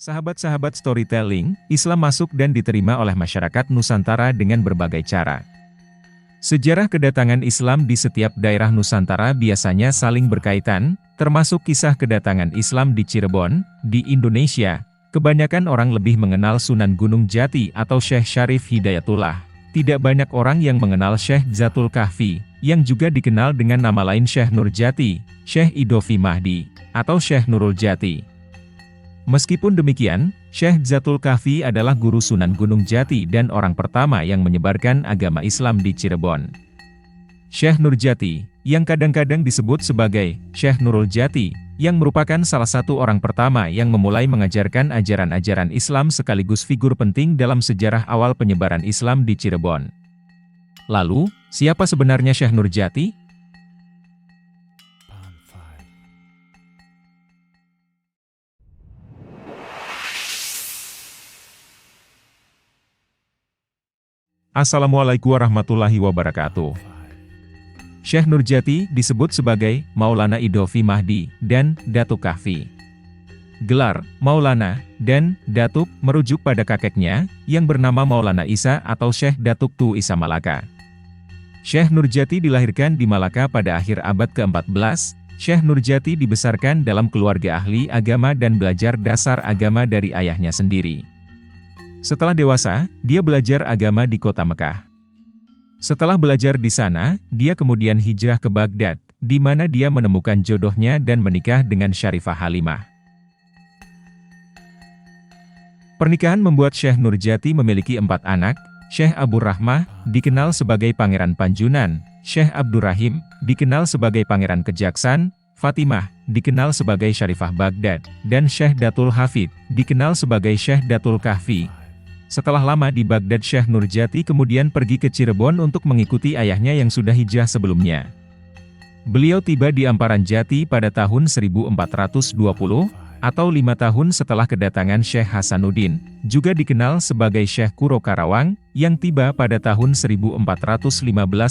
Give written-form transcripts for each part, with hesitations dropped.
Sahabat-sahabat storytelling, Islam masuk dan diterima oleh masyarakat Nusantara dengan berbagai cara. Sejarah kedatangan Islam di setiap daerah Nusantara biasanya saling berkaitan, termasuk kisah kedatangan Islam di Cirebon, di Indonesia. Kebanyakan orang lebih mengenal Sunan Gunung Jati atau Syekh Syarif Hidayatullah. Tidak banyak orang yang mengenal Syekh Zatul Kahfi, yang juga dikenal dengan nama lain Syekh Nur Jati, Syekh Idofi Mahdi, atau Syekh Nurul Jati. Meskipun demikian, Syekh Zatul Kahfi adalah guru Sunan Gunung Jati dan orang pertama yang menyebarkan agama Islam di Cirebon. Syekh Nur Jati, yang kadang-kadang disebut sebagai Syekh Nurul Jati, yang merupakan salah satu orang pertama yang memulai mengajarkan ajaran-ajaran Islam sekaligus figur penting dalam sejarah awal penyebaran Islam di Cirebon. Lalu, siapa sebenarnya Syekh Nur Jati? Assalamualaikum warahmatullahi wabarakatuh. Syekh Nur Jati disebut sebagai Maulana Idofi Mahdi dan Datuk Kahfi. Gelar Maulana dan Datuk merujuk pada kakeknya yang bernama Maulana Isa atau Syekh Datuk Tu Isa Malaka. Syekh Nur Jati dilahirkan di Malaka pada akhir abad ke-14. Syekh Nur Jati dibesarkan dalam keluarga ahli agama dan belajar dasar agama dari ayahnya sendiri. Setelah dewasa, dia belajar agama di kota Mekah. Setelah belajar di sana, dia kemudian hijrah ke Baghdad, di mana dia menemukan jodohnya dan menikah dengan Syarifah Halimah. Pernikahan membuat Syekh Nur Jati memiliki 4 anak. Syekh Abu Rahmah, dikenal sebagai Pangeran Panjunan, Syekh Abdurrahim, dikenal sebagai Pangeran Kejaksan, Fatimah, dikenal sebagai Syarifah Baghdad, dan Syekh Datul Hafid, dikenal sebagai Syekh Datul Kahfi. Setelah lama di Baghdad, Syekh Nur Jati kemudian pergi ke Cirebon untuk mengikuti ayahnya yang sudah hijrah sebelumnya. Beliau tiba di Amparan Jati pada tahun 1420, atau 5 tahun setelah kedatangan Syekh Hasanuddin, juga dikenal sebagai Syekh Kuro Karawang, yang tiba pada tahun 1415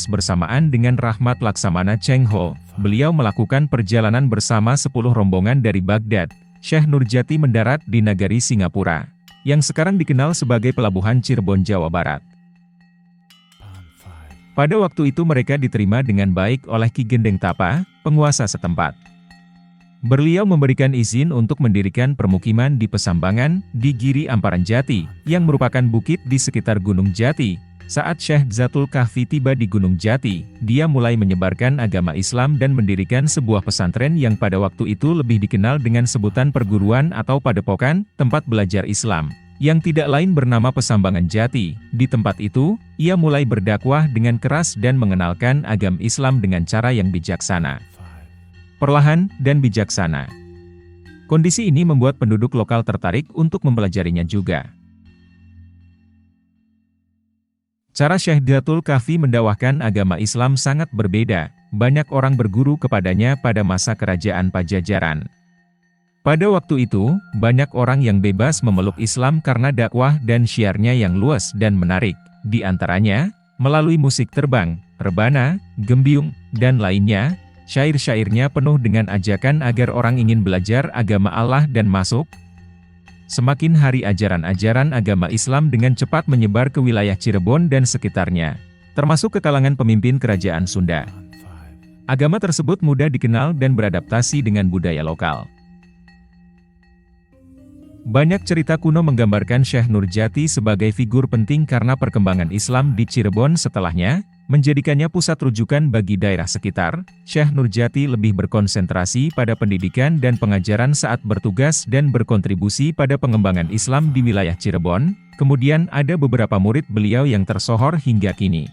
bersamaan dengan Rahmat Laksamana Cheng Ho. Beliau melakukan perjalanan bersama 10 rombongan dari Baghdad. Syekh Nur Jati mendarat di Nagari Singapura, yang sekarang dikenal sebagai Pelabuhan Cirebon, Jawa Barat. Pada waktu itu mereka diterima dengan baik oleh Ki Gendeng Tapa, penguasa setempat. Beliau memberikan izin untuk mendirikan permukiman di Pesambangan, di Giri Amparan Jati, yang merupakan bukit di sekitar Gunung Jati. Saat Syekh Zatul Kahfi tiba di Gunung Jati, dia mulai menyebarkan agama Islam dan mendirikan sebuah pesantren yang pada waktu itu lebih dikenal dengan sebutan perguruan atau padepokan, tempat belajar Islam, yang tidak lain bernama Pesambangan Jati. Di tempat itu, ia mulai berdakwah dengan keras dan mengenalkan agama Islam dengan cara yang bijaksana, perlahan, dan bijaksana. Kondisi ini membuat penduduk lokal tertarik untuk mempelajarinya juga. Cara Syekh Datul Kahfi mendakwahkan agama Islam sangat berbeda. Banyak orang berguru kepadanya pada masa kerajaan Pajajaran. Pada waktu itu, banyak orang yang bebas memeluk Islam karena dakwah dan syiarnya yang luas dan menarik. Di antaranya, melalui musik terbang, rebana, gembyung, dan lainnya. Syair-syairnya penuh dengan ajakan agar orang ingin belajar agama Allah dan masuk. Semakin hari ajaran-ajaran agama Islam dengan cepat menyebar ke wilayah Cirebon dan sekitarnya, termasuk ke kalangan pemimpin kerajaan Sunda. Agama tersebut mudah dikenal dan beradaptasi dengan budaya lokal. Banyak cerita kuno menggambarkan Syekh Nur Jati sebagai figur penting karena perkembangan Islam di Cirebon setelahnya, menjadikannya pusat rujukan bagi daerah sekitar. Syekh Nur Jati lebih berkonsentrasi pada pendidikan dan pengajaran saat bertugas dan berkontribusi pada pengembangan Islam di wilayah Cirebon. Kemudian ada beberapa murid beliau yang tersohor hingga kini.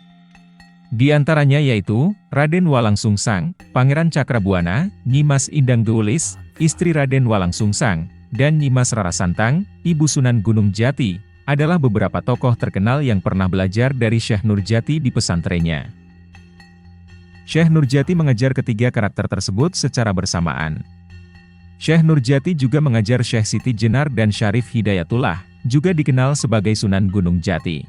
Di antaranya yaitu, Raden Walang Sungsang, Pangeran Cakrabuana, Nyimas Indang Duulis, istri Raden Walang Sungsang, dan Nyimas Rara Santang, Ibu Sunan Gunung Jati, adalah beberapa tokoh terkenal yang pernah belajar dari Syekh Nur Jati di pesantrennya. Syekh Nur Jati mengajar ketiga karakter tersebut secara bersamaan. Syekh Nur Jati juga mengajar Syekh Siti Jenar dan Syarif Hidayatullah, juga dikenal sebagai Sunan Gunung Jati.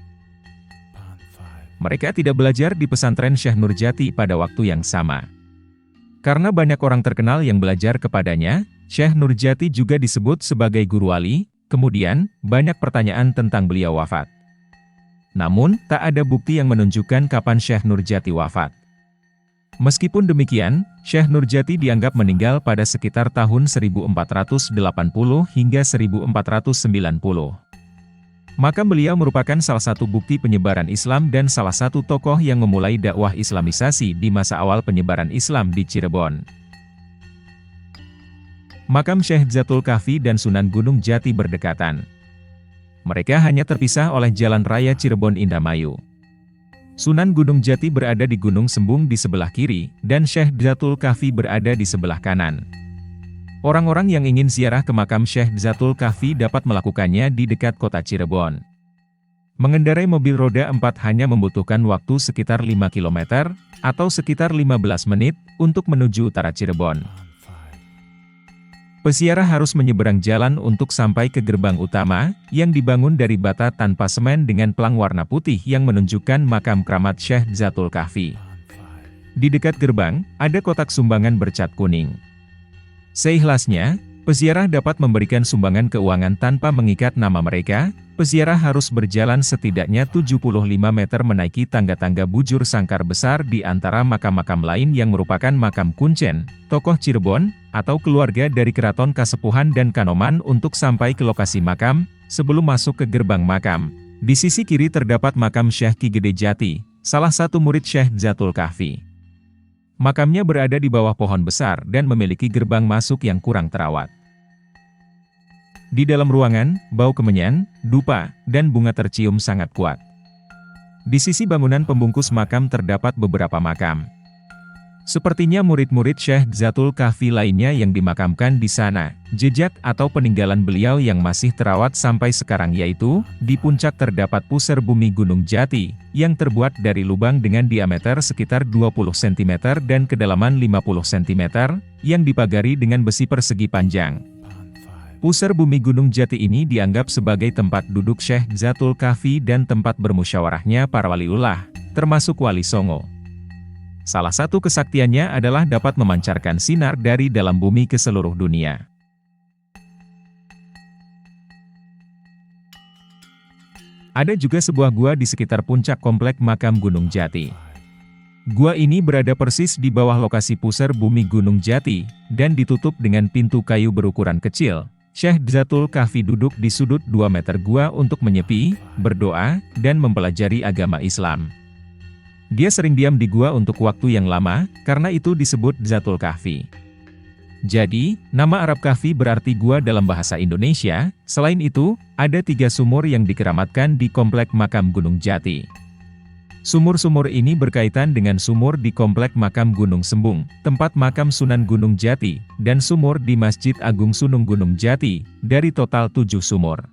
Mereka tidak belajar di pesantren Syekh Nur Jati pada waktu yang sama. Karena banyak orang terkenal yang belajar kepadanya, Syekh Nur Jati juga disebut sebagai guru wali, Kemudian, banyak pertanyaan tentang beliau wafat. Namun, tak ada bukti yang menunjukkan kapan Syekh Nurjati wafat. Meskipun demikian, Syekh Nurjati dianggap meninggal pada sekitar tahun 1480 hingga 1490. Makam beliau merupakan salah satu bukti penyebaran Islam dan salah satu tokoh yang memulai dakwah Islamisasi di masa awal penyebaran Islam di Cirebon. Makam Syekh Zatul Kahfi dan Sunan Gunung Jati berdekatan. Mereka hanya terpisah oleh Jalan Raya Cirebon Indramayu. Sunan Gunung Jati berada di Gunung Sembung di sebelah kiri, dan Syekh Zatul Kahfi berada di sebelah kanan. Orang-orang yang ingin ziarah ke makam Syekh Zatul Kahfi dapat melakukannya di dekat kota Cirebon. Mengendarai mobil roda 4 hanya membutuhkan waktu sekitar 5 km, atau sekitar 15 menit, untuk menuju utara Cirebon. Peziarah harus menyeberang jalan untuk sampai ke gerbang utama, yang dibangun dari bata tanpa semen dengan pelang warna putih yang menunjukkan makam keramat Syekh Zatul Kahfi. Di dekat gerbang, ada kotak sumbangan bercat kuning. Seikhlasnya, peziarah dapat memberikan sumbangan keuangan tanpa mengikat nama mereka. Peziarah harus berjalan setidaknya 75 meter menaiki tangga-tangga bujur sangkar besar di antara makam-makam lain yang merupakan makam kuncen, tokoh Cirebon, atau keluarga dari Keraton Kasepuhan dan Kanoman untuk sampai ke lokasi makam. Sebelum masuk ke gerbang makam, di sisi kiri terdapat makam Syekh Ki Gede Jati, salah satu murid Syekh Zatul Kahfi. Makamnya berada di bawah pohon besar dan memiliki gerbang masuk yang kurang terawat. Di dalam ruangan, bau kemenyan, dupa, dan bunga tercium sangat kuat. Di sisi bangunan pembungkus makam terdapat beberapa makam. Sepertinya murid-murid Syekh Zatul Kahfi lainnya yang dimakamkan di sana. Jejak atau peninggalan beliau yang masih terawat sampai sekarang yaitu, di puncak terdapat pusar bumi Gunung Jati, yang terbuat dari lubang dengan diameter sekitar 20 cm dan kedalaman 50 cm, yang dipagari dengan besi persegi panjang. Pusar bumi Gunung Jati ini dianggap sebagai tempat duduk Syekh Zatul Kahfi dan tempat bermusyawarahnya para waliullah, termasuk Wali Songo. Salah satu kesaktiannya adalah dapat memancarkan sinar dari dalam bumi ke seluruh dunia. Ada juga sebuah gua di sekitar puncak komplek makam Gunung Jati. Gua ini berada persis di bawah lokasi pusar bumi Gunung Jati, dan ditutup dengan pintu kayu berukuran kecil. Syekh Zatul Kahfi duduk di sudut 2 meter gua untuk menyepi, berdoa, dan mempelajari agama Islam. Dia sering diam di gua untuk waktu yang lama, karena itu disebut Zatul Kahfi. Jadi, nama Arab Kahfi berarti gua dalam bahasa Indonesia. Selain itu, ada 3 sumur yang dikeramatkan di komplek makam Gunung Jati. Sumur-sumur ini berkaitan dengan sumur di komplek makam Gunung Sembung, tempat makam Sunan Gunung Jati, dan sumur di Masjid Agung Sunan Gunung Jati, dari total 7 sumur.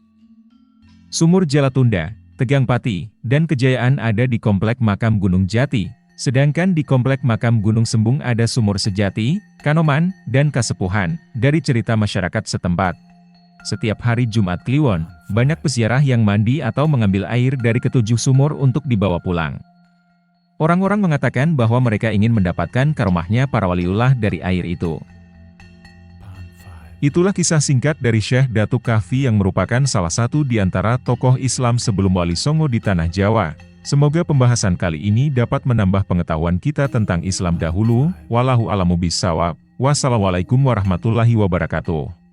Sumur Jalatunda, Tegang Pati, dan Kejayaan ada di komplek makam Gunung Jati, sedangkan di komplek makam Gunung Sembung ada sumur Sejati, Kanoman, dan Kasepuhan, dari cerita masyarakat setempat. Setiap hari Jumat Kliwon, banyak peziarah yang mandi atau mengambil air dari ketujuh sumur untuk dibawa pulang. Orang-orang mengatakan bahwa mereka ingin mendapatkan karomahnya para waliullah dari air itu. Itulah kisah singkat dari Syekh Zatul Kahfi yang merupakan salah satu di antara tokoh Islam sebelum Wali Songo di Tanah Jawa. Semoga pembahasan kali ini dapat menambah pengetahuan kita tentang Islam dahulu. Wallahu a'lamu bishawab. Wassalamualaikum warahmatullahi wabarakatuh.